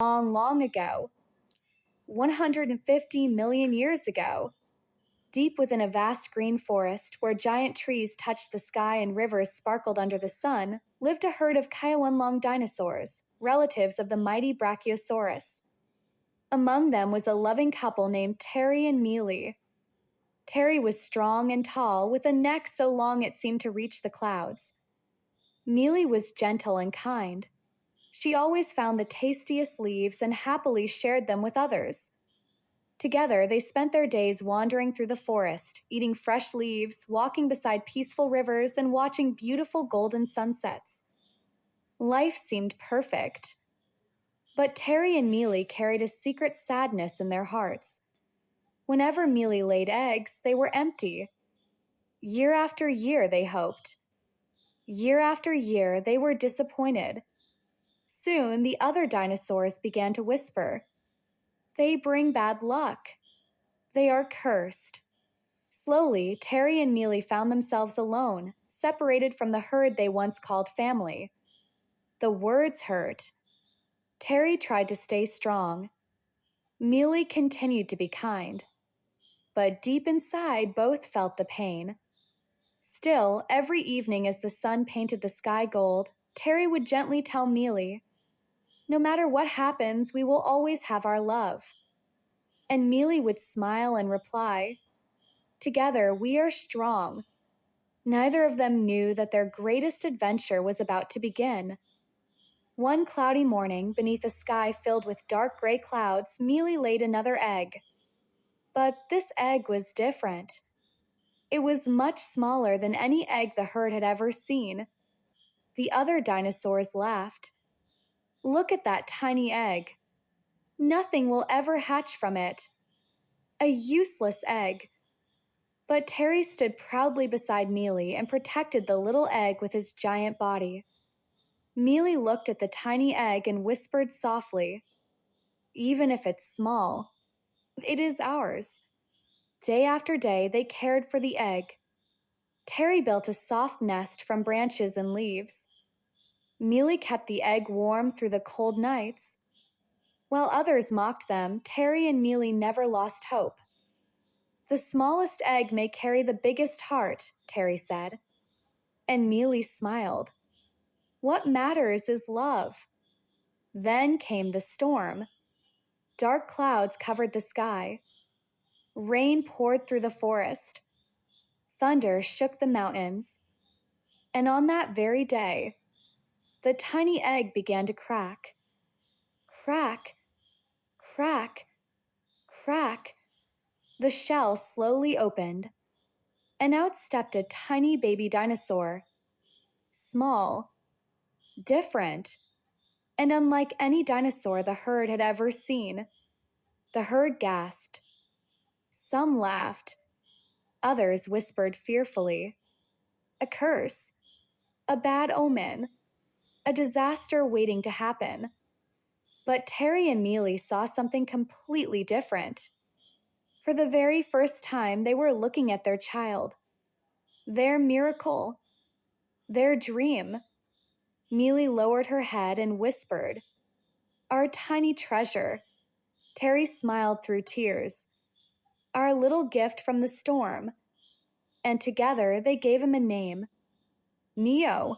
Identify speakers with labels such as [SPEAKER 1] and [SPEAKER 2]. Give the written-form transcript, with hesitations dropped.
[SPEAKER 1] long, long ago, 150 million years ago, deep within a vast green forest where giant trees touched the sky and rivers sparkled under the sun, lived a herd of Kiowan-long dinosaurs, relatives of the mighty Brachiosaurus. Among them was a loving couple named Terry and Mili. Terry was strong and tall, with a neck so long it seemed to reach the clouds. Mili was gentle and kind. She always found the tastiest leaves and happily shared them with others. Together, they spent their days wandering through the forest, eating fresh leaves, walking beside peaceful rivers, and watching beautiful golden sunsets. Life seemed perfect. But Terry and Mili carried a secret sadness in their hearts. Whenever Mili laid eggs, they were empty. Year after year, they hoped. Year after year, they were disappointed. Soon, the other dinosaurs began to whisper, "They bring bad luck. They are cursed." Slowly, Terry and Mili found themselves alone, separated from the herd they once called family. The words hurt. Terry tried to stay strong. Mili continued to be kind. But deep inside, both felt the pain. Still, every evening as the sun painted the sky gold, Terry would gently tell Mili, "No matter what happens, we will always have our love." And Mili would smile and reply, "Together, we are strong." Neither of them knew that their greatest adventure was about to begin. One cloudy morning, beneath a sky filled with dark gray clouds, Mili laid another egg. But this egg was different. It was much smaller than any egg the herd had ever seen. The other dinosaurs laughed. "Look at that tiny egg. Nothing will ever hatch from it. A useless egg." But Terry stood proudly beside Mili and protected the little egg with his giant body. Mili looked at the tiny egg and whispered softly, "Even if it's small, it is ours." Day after day, they cared for the egg. Terry built a soft nest from branches and leaves. Mili kept the egg warm through the cold nights. While others mocked them, Terry and Mili never lost hope. "The smallest egg may carry the biggest heart," Terry said. And Mili smiled. "What matters is love." Then came the storm. Dark clouds covered the sky. Rain poured through the forest. Thunder shook the mountains. And on that very day, the tiny egg began to crack. Crack, crack, crack. The shell slowly opened, and out stepped a tiny baby dinosaur. Small, different, and unlike any dinosaur the herd had ever seen. The herd gasped. Some laughed. Others whispered fearfully. A curse, a bad omen, a disaster waiting to happen. But Terry and Mili saw something completely different. For the very first time, they were looking at their child, their miracle, their dream. Mili lowered her head and whispered, "Our tiny treasure." Terry smiled through tears. "Our little gift from the storm." And together they gave him a name, Neo.